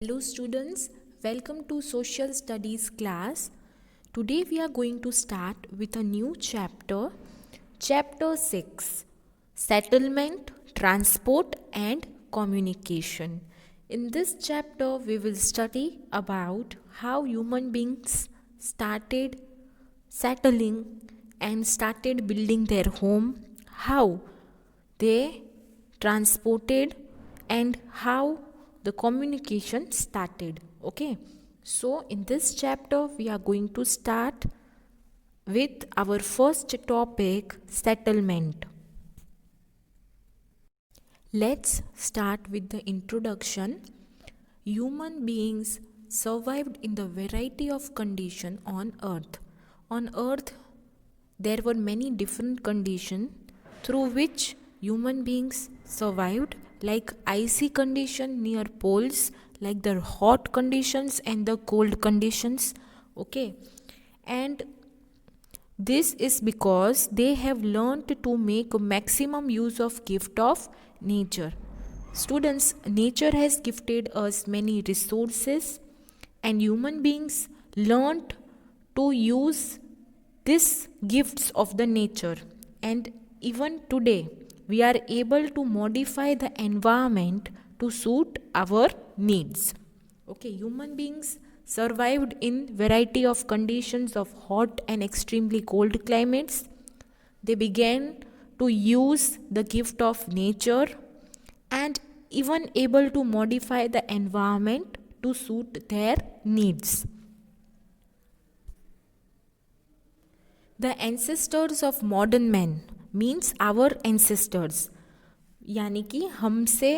Hello students, welcome to Social Studies class. Today we are going to start with a new chapter, Chapter 6, Settlement, Transport and Communication. In this chapter we will study about how human beings started settling and started building their home, how they transported and how the communication started. Okay, so in this chapter we are going to start with our first topic, settlement. Let's start with the introduction. Human beings survived in the variety of conditions on earth. On earth there were many different conditions through which human beings survived, like icy condition near poles, like the hot conditions and the cold conditions. Okay, and this is because they have learned to make maximum use of gift of nature. Students, nature has gifted us many resources and human beings learned to use these gifts of the nature, and even today we are able to modify the environment to suit our needs. Okay, human beings survived in variety of conditions of hot and extremely cold climates. They began to use the gift of nature and even able to modify the environment to suit their needs. The ancestors of modern men means our ancestors, यानी कि हमसे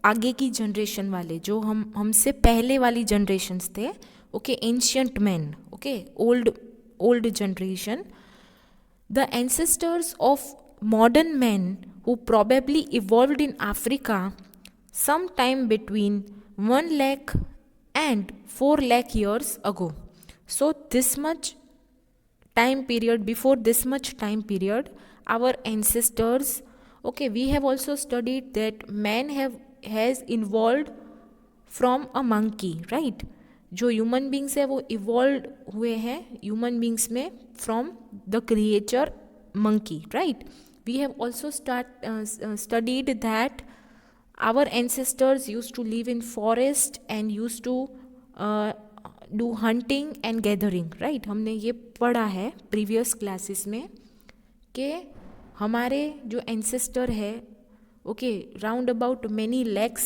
आगे की generation वाले, जो हमसे पहले वाली जनरेशन्स थे. Okay, ancient man. Okay, old generation. The ancestors of modern men who probably evolved in Africa sometime between 1 lakh and 4 lakh years ago. So this much time period, before this much time period, our ancestors, okay, we have also studied that man has evolved from a monkey, right? जो human beings है वो evolve हुए हैं human beings में from the creature monkey, right? We have also studied that our ancestors used to live in forest and used to do hunting and gathering, right? हमने ये पढ़ा है प्रीवियस क्लासेस में कि हमारे जो एंसेस्टर है, okay, round about many lakhs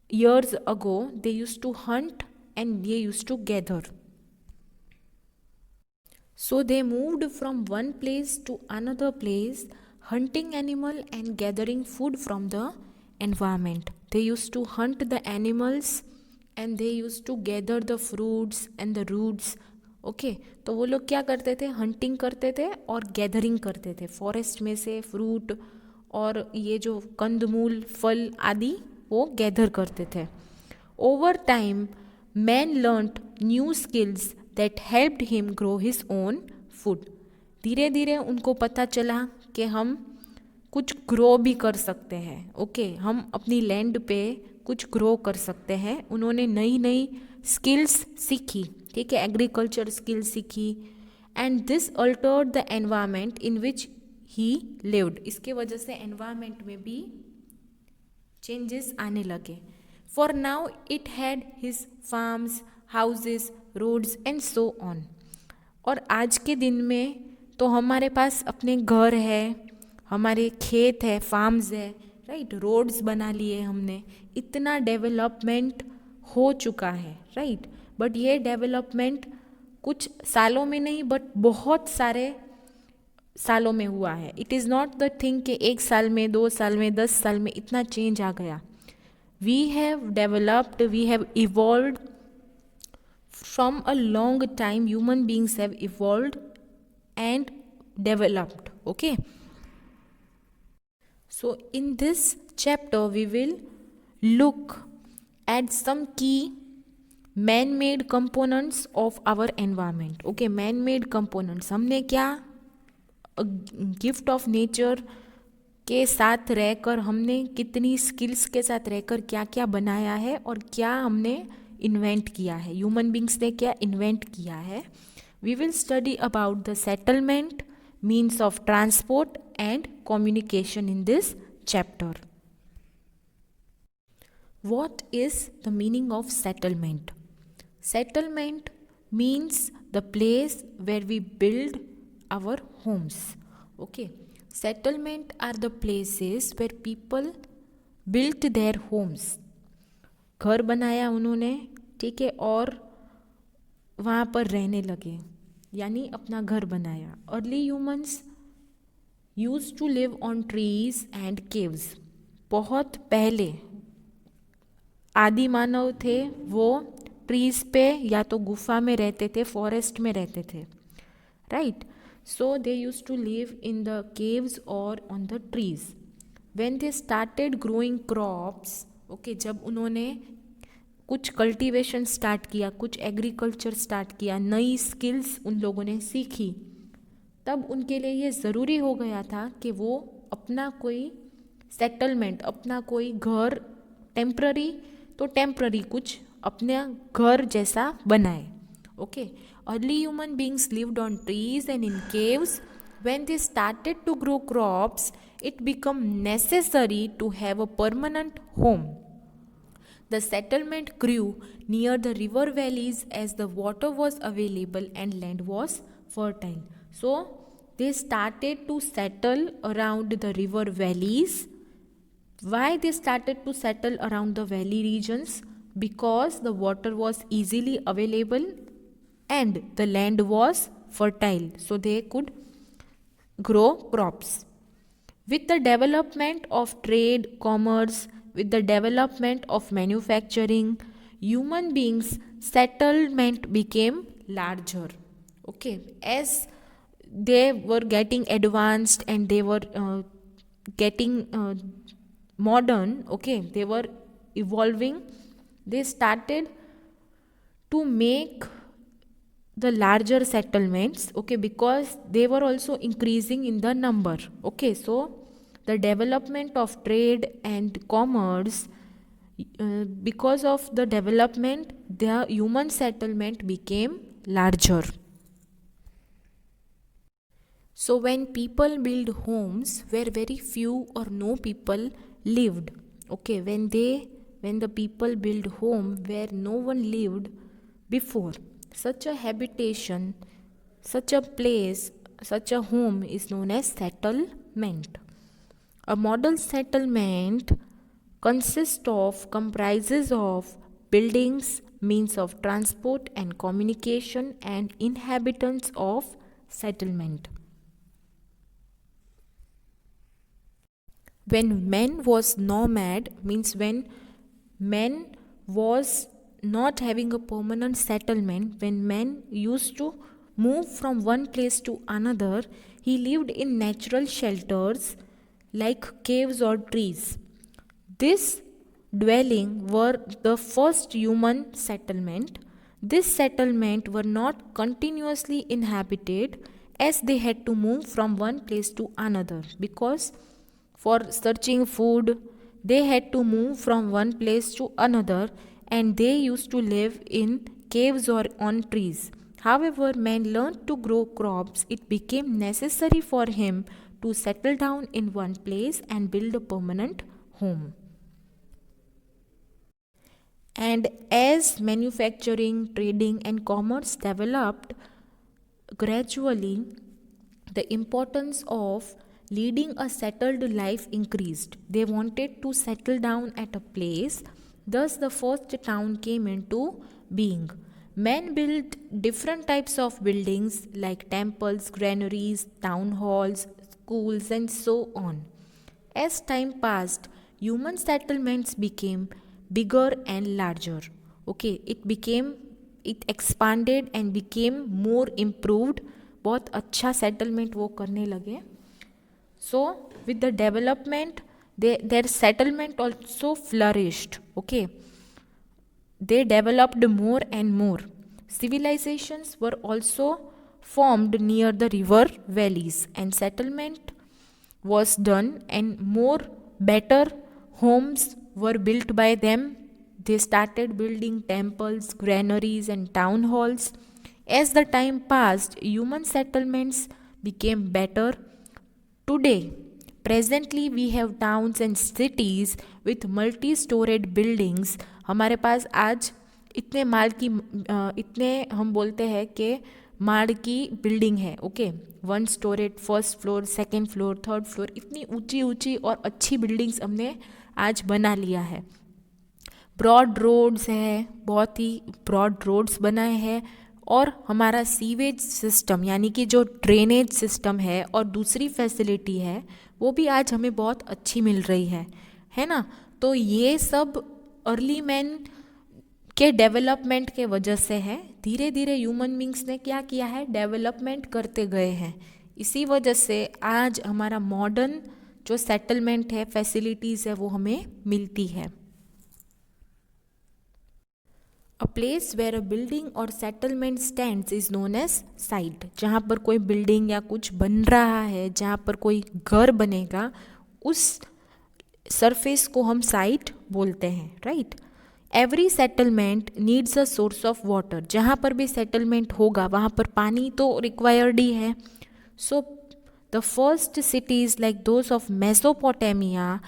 years ago, they used to hunt and they used to gather. So they moved from one place to another place, hunting animal and gathering food from the environment. They used to hunt the animals and they used to gather the fruits and the roots. Okay, तो वो लोग क्या करते थे, hunting करते थे और gathering करते थे फॉरेस्ट में से फ्रूट और ये जो कंदमूल फल आदि वो गैदर करते थे. Over time man learned new skills that helped him grow his own food. धीरे धीरे उनको पता चला कि हम कुछ ग्रो भी कर सकते हैं. ओके, हम अपनी लैंड पे कुछ ग्रो कर सकते हैं. उन्होंने नई नई स्किल्स सीखी, ठीक है, एग्रीकल्चर स्किल्स सीखी. And this altered the environment in which he lived. इसके वजह से एनवायरमेंट में भी चेंजेस आने लगे. For now it had his farms, houses, roads and so on. और आज के दिन में तो हमारे पास अपने घर है, हमारे खेत है, फार्म्स है, राइट, रोड्स बना लिए हमने. इतना डेवलपमेंट हो चुका है, राइट. बट ये डेवलपमेंट कुछ सालों में नहीं बट बहुत सारे सालों में हुआ है. It is not the thing कि 1 साल में, 2 साल में, 10 साल में इतना चेंज आ गया. We have developed, we have evolved from a long time. Human beings have evolved and developed. Okay, so in this chapter we will look at some key man-made components of our environment. Okay, man-made components, हमने क्या gift of nature के साथ रहकर हमने कितनी skills के साथ रहकर क्या क्या बनाया है और क्या हमने इन्वेंट किया है, ह्यूमन बींग्स ने क्या इन्वेंट किया है. We will study about the settlement, means of transport and communication in this chapter. What is the meaning of settlement? Settlement means the place where we build our homes. Okay. Settlement are the places where people built their homes. घर बनाया उन्होंने, ठीक है, और वहाँ पर रहने लगे, यानी अपना घर बनाया. Early humans used to live on trees and caves. बहुत पहले आदि मानव थे वो ट्रीज पे या तो गुफा में रहते थे, फॉरेस्ट में रहते थे, right. So they use to live in the caves और on the trees. When they started growing crops, okay, जब उन्होंने कुछ कल्टीवेशन स्टार्ट किया, कुछ एग्रीकल्चर स्टार्ट किया, नई स्किल्स उन लोगों ने सीखी, तब उनके लिए ये ज़रूरी हो गया था कि वो अपना कोई सेटलमेंट, अपना कोई घर टेम्प्ररी तो टेम्प्ररी कुछ अपने घर जैसा बनाए. Okay. Early human beings lived on trees and in caves. When they started to grow crops, it become necessary to have a permanent home. The settlement grew near the river valleys as the water was available and land was fertile. So they started to settle around the river valleys. Why they started to settle around the valley regions? Because the water was easily available and the land was fertile, so they could grow crops. With the development of trade, commerce, with the development of manufacturing, human beings' settlement became larger. Okay, as they were getting advanced and they were getting modern, okay, they were evolving, they started to make the larger settlements, okay, because they were also increasing in the number. Okay, so the development of trade and commerce, because of the development, the human settlement became larger. So when people build homes where very few or no people lived, okay, when the people build home where no one lived before, such a habitation, such a place, such a home is known as settlement. A model settlement comprises of buildings, means of transport and communication, and inhabitants of settlement. When man was nomad, means when man was not having a permanent settlement, when man used to move from one place to another, he lived in natural shelters like caves or trees. This dwelling were the first human settlement. This settlement were not continuously inhabited, as they had to move from one place to another, because for searching food they had to move from one place to another, and they used to live in caves or on trees. However, man learned to grow crops. It became necessary for him to settle down in one place and build a permanent home. And as manufacturing, trading, and commerce developed, gradually the importance of leading a settled life increased. They wanted to settle down at a place. Thus, the first town came into being. Men built different types of buildings like temples, granaries, town halls, schools, and so on. As time passed, human settlements became bigger and larger. Okay, it expanded and became more improved. बहुत अच्छा settlement वो करने लगे. So with the development, their settlement also flourished. Okay, they developed more and more. Civilizations were also formed near the river valleys, and settlement was done and more better homes were built by them. They started building temples, granaries, and town halls. As the time passed, human settlements became better. Today, presently we have towns and cities with multi-storied buildings. हमारे पास आज इतने हम बोलते हैं कि माड़ की building है, okay, 1 storeyed, 1st floor, 2nd floor, 3rd floor, इतनी ऊंची ऊंची और अच्छी बिल्डिंग्स हमने आज बना लिया है. ब्रॉड रोड्स है, बहुत ही ब्रॉड रोड्स बनाए हैं. और हमारा सीवेज सिस्टम यानी कि जो ड्रेनेज सिस्टम है और दूसरी फैसिलिटी है वो भी आज हमें बहुत अच्छी मिल रही है ना. तो ये सब अर्ली मैन के डेवलपमेंट के वजह से है. धीरे धीरे ह्यूमन बींग्स ने क्या किया है, डेवलपमेंट करते गए हैं. इसी वजह से आज हमारा मॉडर्न जो सेटलमेंट है, फैसिलिटीज़ है, वो हमें मिलती है. A place where a building or settlement stands is known as site. जहाँ पर कोई बिल्डिंग या कुछ बन रहा है, जहाँ पर कोई घर बनेगा, उस सरफेस को हम साइट बोलते हैं, right. Every settlement needs a source of water. जहाँ पर भी सेटलमेंट होगा वहाँ पर पानी तो रिक्वायर्ड ही है. So the first cities like those of Mesopotamia,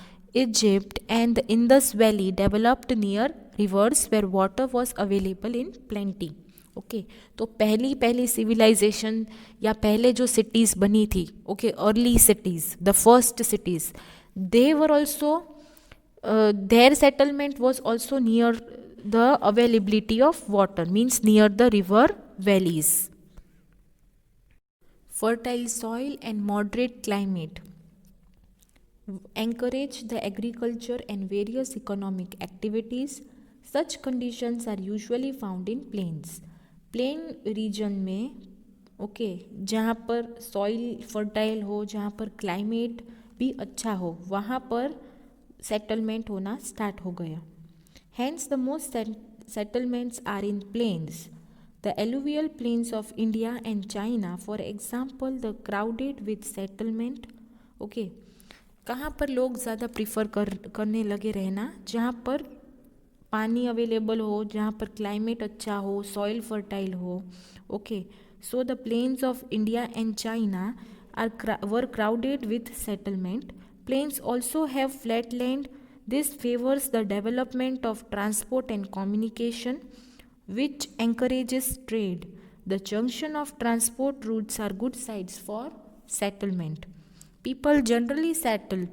Egypt and the Indus Valley developed near rivers where water was available in plenty. Okay, तो पहली सिविलाइजेशन या पहले जो सिटीज़ बनी थी, okay, early cities, the first cities, they were also their settlement was also near the availability of water, means near the river valleys. Fertile soil and moderate climate encourage the agriculture and various economic activities. Such conditions are usually found in plains. Plain region में, okay, जहाँ पर soil fertile हो, जहाँ पर climate भी अच्छा हो, वहाँ पर सेटलमेंट होना स्टार्ट हो गया. Hence the most settlements are in plains. The alluvial plains of India and China, for example, the crowded with settlement. Okay, कहाँ पर लोग ज़्यादा प्रीफर करने लगे रहना, जहाँ पर पानी अवेलेबल हो, जहाँ पर क्लाइमेट अच्छा हो, सॉइल फर्टाइल हो. Okay, so the plains of India and China were crowded with settlement. Plains also have flat land. This favours the development of transport and communication which encourages trade. The junction of transport routes are good sites for settlement. People generally settle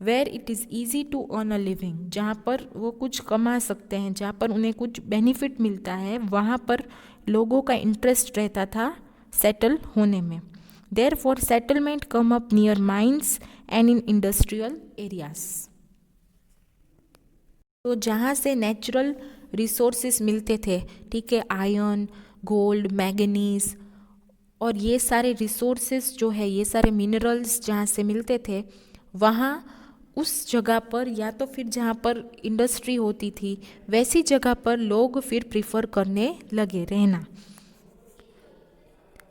where it is easy to earn a living. जहाँ पर वो कुछ कमा सकते हैं, जहाँ पर उन्हें कुछ बेनिफिट मिलता है, वहाँ पर लोगों का इंटरेस्ट रहता था सेटल होने में. Therefore, settlement come up near mines and in industrial areas. तो जहाँ से नेचुरल रिसोर्सेज मिलते थे, ठीक है, आयरन, गोल्ड, मैंगनीज और ये सारे रिसोर्सेज जो है, ये सारे मिनरल्स जहाँ से मिलते थे, वहाँ उस जगह पर या तो फिर जहाँ पर इंडस्ट्री होती थी वैसी जगह पर लोग फिर प्रीफर करने लगे रहना.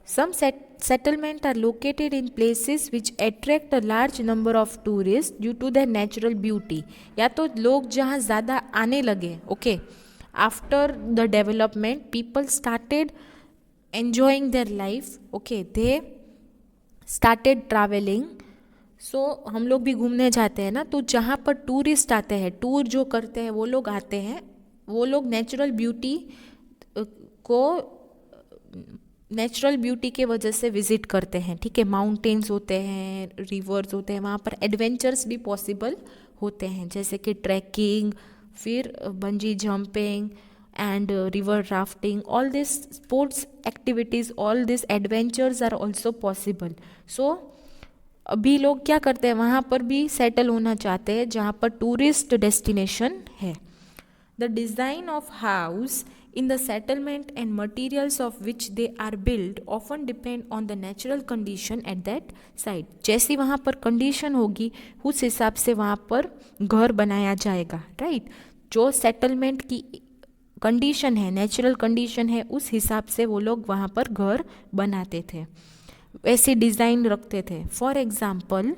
Some settlements are located in places which attract a large number of tourists due to their natural beauty. या तो लोग जहाँ ज़्यादा आने लगे, okay, after the development people started enjoying their life, okay, they started traveling. सो हम लोग भी घूमने जाते हैं ना, तो जहाँ पर टूरिस्ट आते हैं, टूर जो करते हैं वो लोग आते हैं, वो लोग नेचुरल ब्यूटी के वजह से विज़िट करते हैं, ठीक है. माउंटेन्स होते हैं, रिवर्स होते हैं, वहाँ पर एडवेंचर्स भी पॉसिबल होते हैं, जैसे कि ट्रैकिंग, फिर bungee jumping and river rafting. All these sports activities, all these adventures are also possible. So अभी लोग क्या करते हैं, वहाँ पर भी सेटल होना चाहते हैं जहाँ पर टूरिस्ट डेस्टिनेशन है. The design of house in the settlement and materials of which they are built often depend on the natural condition at that site. जैसी वहाँ पर कंडीशन होगी उस हिसाब से वहाँ पर घर बनाया जाएगा, राइट. जो सेटलमेंट की कंडीशन है, नेचुरल कंडीशन है, उस हिसाब से वो लोग वहाँ पर घर बनाते थे, वैसे डिज़ाइन रखते थे. फॉर एग्ज़ाम्पल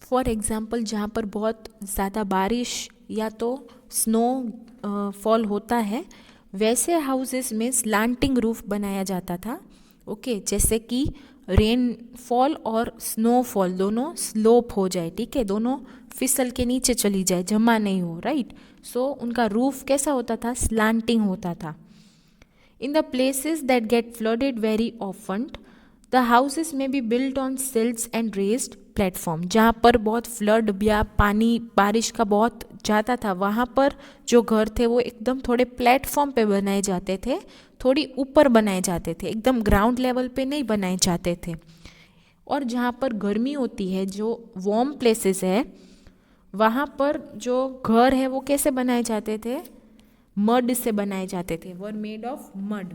फॉर एग्ज़ाम्पल जहाँ पर बहुत ज़्यादा बारिश या तो स्नो फॉल होता है, वैसे हाउसेस में स्लांटिंग रूफ बनाया जाता था। ओके, जैसे कि रेनफॉल और स्नोफॉल दोनों स्लोप हो जाए, ठीक है, दोनों फिसल के नीचे चली जाए, जमा नहीं हो, राइट। सो उनका रूफ कैसा होता था, स्लांटिंग होता था। In the places that get flooded very often, the houses may be built on silts and raised platform. जहाँ पर बहुत फ्लड या पानी बारिश का बहुत ज़्यादा था, वहाँ पर जो घर थे वो एकदम थोड़े प्लेटफॉर्म पे बनाए जाते थे, थोड़ी ऊपर बनाए जाते थे, एकदम ग्राउंड लेवल पे नहीं बनाए जाते थे। और जहाँ पर गर्मी होती है, जो वार्म प्लेसेस है, वहाँ पर जो घर है वो कैसे बनाए जाते थे, मड से बनाए जाते थे, were made of mud.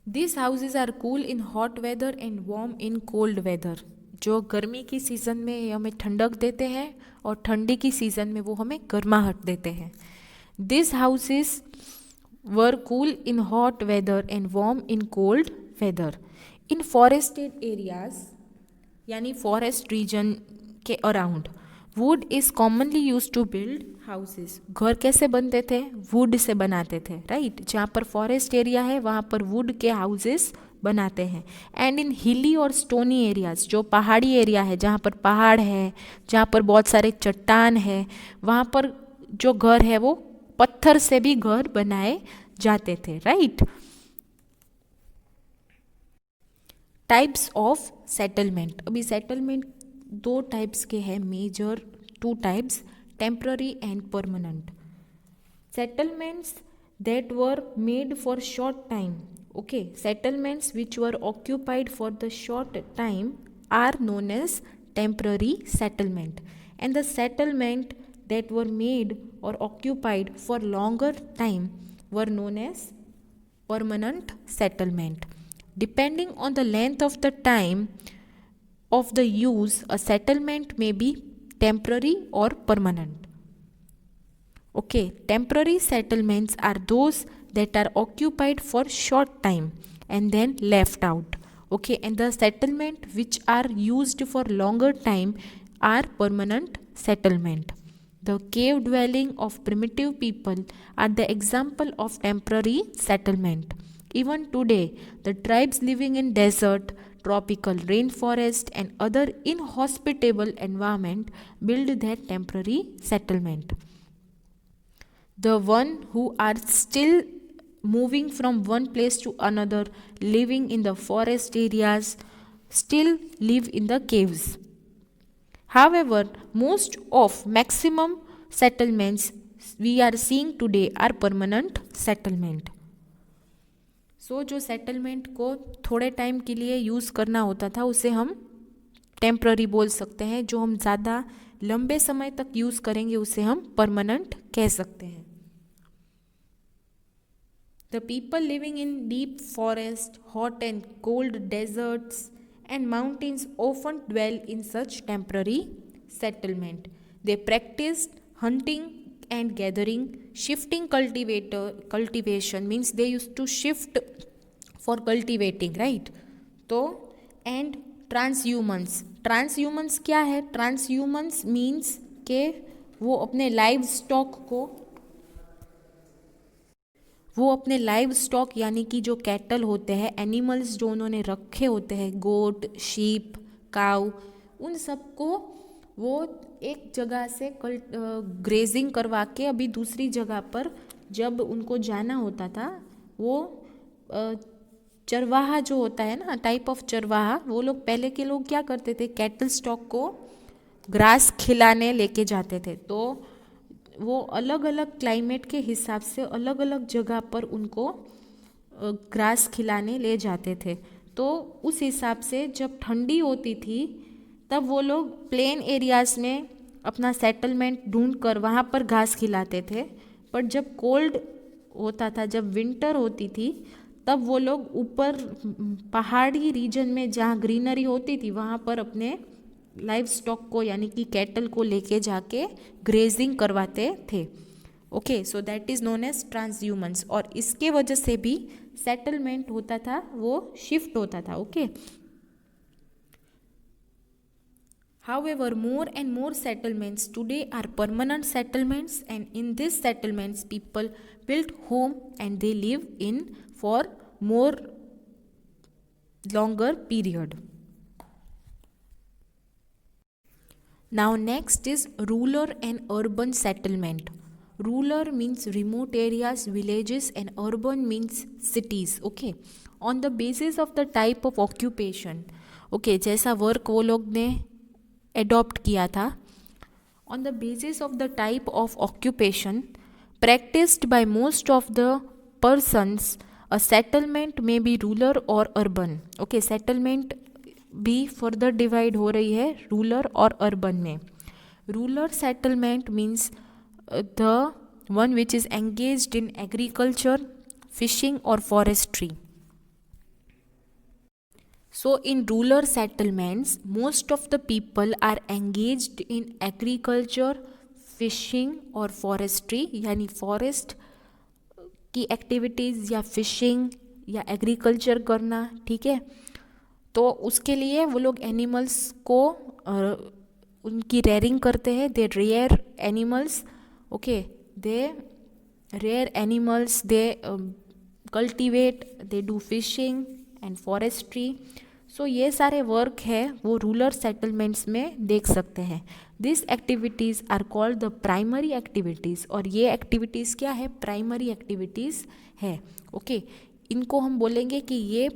This houses are cool in hot weather and warm in cold weather. जो गर्मी की सीज़न में हमें ठंडक देते हैं और ठंडी की सीज़न में वो हमें गर्माहट देते हैं। This houses were cool in hot weather and warm in cold weather. In forested areas यानी फॉरेस्ट रीजन के around, wood is commonly use to build houses. घर कैसे बनते थे, वुड से बनाते थे, राइट। जहाँ पर फॉरेस्ट एरिया है वहाँ पर वुड के हाउसेस बनाते हैं। एंड इन हिली और स्टोनी एरियाज, जो पहाड़ी एरिया है, जहाँ पर पहाड़ है, जहाँ पर बहुत सारे चट्टान है, वहाँ पर जो घर है वो पत्थर से भी घर बनाए जाते थे, राइट। Types of settlement. अभी सेटलमेंट दो टाइप्स के हैं, major two types, temporary and permanent. Settlements that were made for short time, okay, settlements which were occupied for the short time are known as temporary settlement, and the settlement that were made और occupied for longer time were known as permanent settlement. Depending on the length of the time of the use, a settlement may be temporary or permanent. Okay, temporary settlements are those that are occupied for short time and then left out. Okay, and the settlement which are used for longer time are permanent settlement. The cave dwelling of primitive people are the example of temporary settlement. Even today, the tribes living in desert, tropical rainforest and other inhospitable environment build their temporary settlement. The one who are still moving from one place to another, living in the forest areas, still live in the caves. However, most of maximum settlements we are seeing today are permanent settlement. So जो settlement को थोड़े time के लिए use करना होता था उसे हम टेम्प्ररी बोल सकते हैं, जो हम ज़्यादा लंबे समय तक यूज़ करेंगे उसे हम परमानेंट कह सकते हैं। The people living in deep forest, hot and cold deserts and mountains often dwell in such temporary settlement. They practiced hunting and gathering, shifting cultivation means they used to shift for cultivating, right? तो and transhumans क्या है? transhumans means के वो अपने live stock यानी कि जो cattle होते हैं, एनिमल्स जो उन्होंने रखे होते हैं, गोट, शीप, काऊ, उन सबको वो एक जगह से ग्रेजिंग करवा के अभी दूसरी जगह पर जब उनको जाना होता था, वो चरवाहा जो होता है ना, टाइप ऑफ चरवाहा, वो लोग पहले के लोग क्या करते थे, कैटल स्टॉक को ग्रास खिलाने लेके जाते थे। तो वो अलग अलग क्लाइमेट के हिसाब से अलग अलग जगह पर उनको ग्रास खिलाने ले जाते थे। तो उस हिसाब से जब ठंडी होती थी तब वो लोग प्लेन एरियाज़ में अपना सेटलमेंट ढूंढ कर वहाँ पर घास खिलाते थे, पर जब कोल्ड होता था, जब विंटर होती थी, तब वो लोग ऊपर पहाड़ी रीजन में जहाँ ग्रीनरी होती थी वहाँ पर अपने लाइव स्टॉक को यानी कि कैटल को लेके जाके ग्रेजिंग करवाते थे। Okay, so that is known as transhumance. और इसके वजह से भी सेटलमेंट होता था, वो शिफ्ट होता था। Okay, However, more and more settlements today are permanent settlements, and in these settlements people build home and they live in for more longer period. Now next is rural and urban settlement. Rural means remote areas, villages, and urban means cities. Okay, on the basis of the type of occupation. Okay, जैसा work वो लोग ने adopt किया था, on the basis of the type of occupation practiced by most of the persons, a settlement may be rural or urban. Okay, settlement भी further divide हो रही है रूरल और अर्बन में. Rural settlement means the one which is engaged in agriculture, fishing और forestry. So in rural settlements, most of the people are engaged in agriculture, fishing और forestry, यानी forest की activities या fishing या agriculture करना. ठीक है, तो उसके लिए वो लोग एनिमल्स को उनकी रेयरिंग करते हैं. They rear animals. Okay, they rear animals, they cultivate, they do fishing and forestry. So ये सारे वर्क है वो रूरल सेटलमेंट्स में देख सकते हैं. This activities are called the primary activities. और ये एक्टिविटीज़ क्या है? प्राइमरी एक्टिविटीज़ है. ओके, इनको हम बोलेंगे कि ये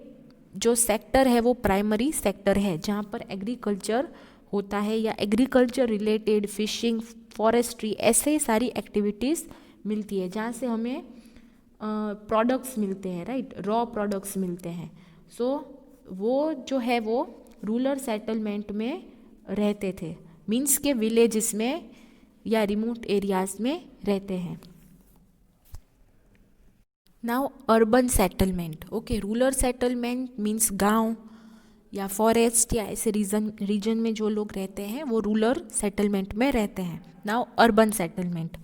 जो सेक्टर है वो प्राइमरी सेक्टर है जहाँ पर एग्रीकल्चर होता है या एग्रीकल्चर रिलेटेड फिशिंग, फॉरेस्ट्री, ऐसे सारी एक्टिविटीज़ मिलती है जहाँ से हमें प्रोडक्ट्स मिलते हैं. राइट, रॉ प्रोडक्ट्स मिलते हैं. सो वो जो है वो रूरल सेटलमेंट में रहते थे, मीन्स के विलेजेस में या रिमोट एरियाज में रहते हैं. Now urban settlement. Okay, rural settlement means गांव या फॉरेस्ट या ऐसे रीजन में जो लोग रहते हैं वो रूरल सेटलमेंट में रहते हैं. Now urban settlement.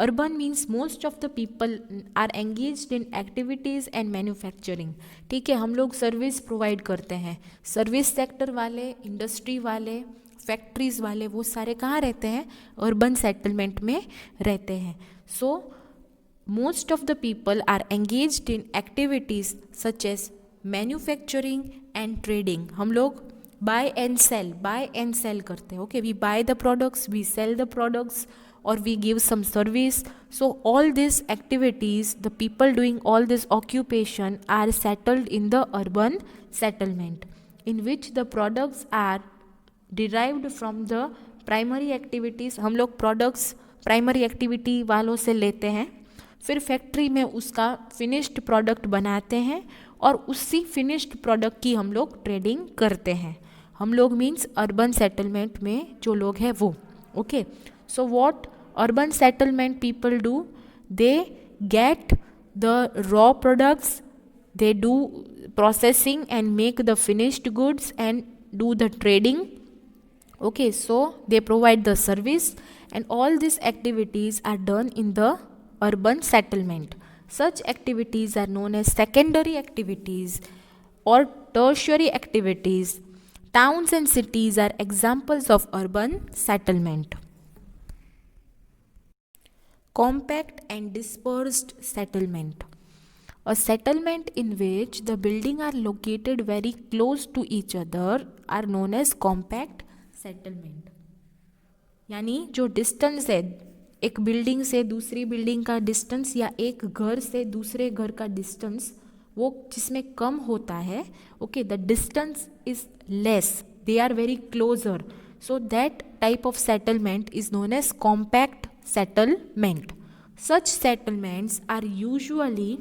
Urban means most of the people are engaged in activities and manufacturing. ठीक है, हम लोग सर्विस प्रोवाइड करते हैं. सर्विस सेक्टर वाले, इंडस्ट्री वाले, फैक्ट्रीज़ वाले, वो सारे कहाँ रहते हैं? अर्बन सेटलमेंट में रहते हैं. सो most of the people are engaged in activities such as manufacturing and trading. हम लोग buy and sell करते हैं. Okay, we buy the products, we sell the products, or we give some service. So all these activities, the people doing all this occupation are settled in the urban settlement, in which the products are derived from the primary activities. हम लोग products primary activity वालों से लेते हैं, फिर factory में उसका finished product बनाते हैं और उसी फिनिश्ड प्रोडक्ट की हम लोग ट्रेडिंग करते हैं. हम लोग मीन्स अर्बन सेटलमेंट में जो लोग हैं वो. Okay, so what urban settlement people do? They get the raw products, they do processing and make the finished goods and do the trading. Okay, so they provide the service, and all these activities are done in the urban settlement. Such activities are known as secondary activities or tertiary activities. Towns and cities are examples of urban settlement. Compact and dispersed settlement. A settlement in which the buildings are located very close to each other are known as compact settlement. यानी जो distance है एक building से दूसरी building का distance या एक घर से दूसरे घर का डिस्टेंस वो जिसमें कम होता है. Okay, the distance is less, they are very closer. So that type of settlement is known as compact settlement. Such settlements are usually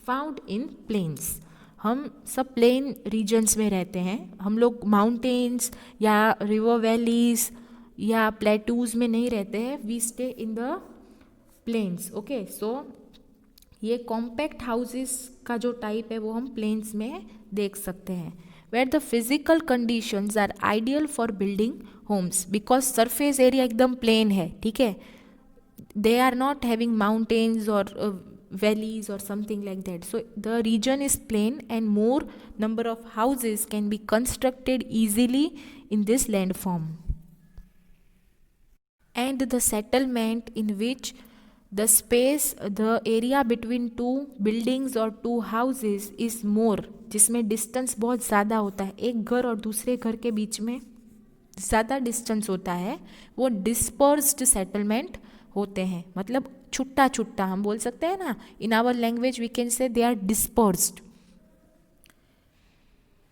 found in plains. हम सब प्लेन रीजन्स में रहते हैं. हम लोग माउंटेन्स या रिवर वैलीज या plateaus में नहीं रहते हैं. We stay in the plains. Okay, so ये कॉम्पैक्ट हाउसेस का जो टाइप है वो हम प्लेन्स में देख सकते हैं. Where the physical conditions are ideal for building homes because surface area एकदम प्लेन है. ठीक है, they are not having mountains और valleys or something like that. So the region is plain and more number of houses can be constructed easily in this landform. and the settlement in which the space, the area between two buildings or two houses is more, जिसमें distance बहुत ज़्यादा होता है, एक घर और दूसरे घर के बीच में ज़्यादा डिस्टेंस होता है, वो डिस्पर्स्ड सेटलमेंट होते हैं. मतलब छुट्टा छुट्टा हम बोल सकते हैं ना, in our language we can say they are dispersed.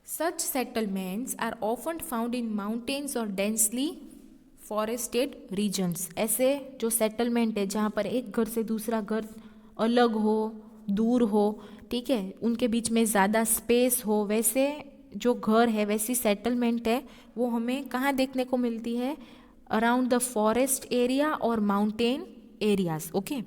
Such settlements are often found in mountains or densely forested regions. ऐसे जो सेटलमेंट है जहाँ पर एक घर से दूसरा घर अलग हो, दूर हो, ठीक है, उनके बीच में ज़्यादा स्पेस हो, वैसे जो घर है, वैसी सेटलमेंट है, वो हमें कहाँ देखने को मिलती है? अराउंड द फॉरेस्ट एरिया और mountain areas. Okay.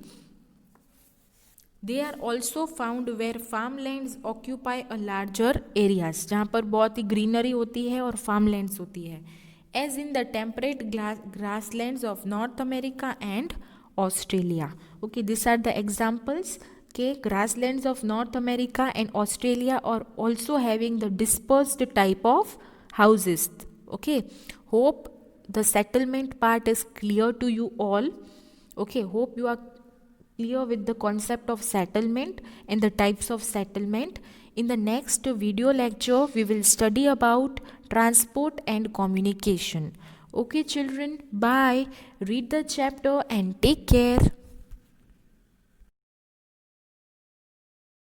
They are also found where farm lands occupy a larger areas, जहाँ पर बहुत ही ग्रीनरी होती है और फार्म लैंड्स होती है, as in the temperate grass lands of North America and Australia. Okay, this are the examples के grasslands of North America and Australia are also having the dispersed type of houses. Okay, hope the settlement part is clear to you all. Okay, hope you are clear with the concept of settlement and the types of settlement. In the next video lecture we will study about transport and communication. Okay children, bye. Read the chapter and take care.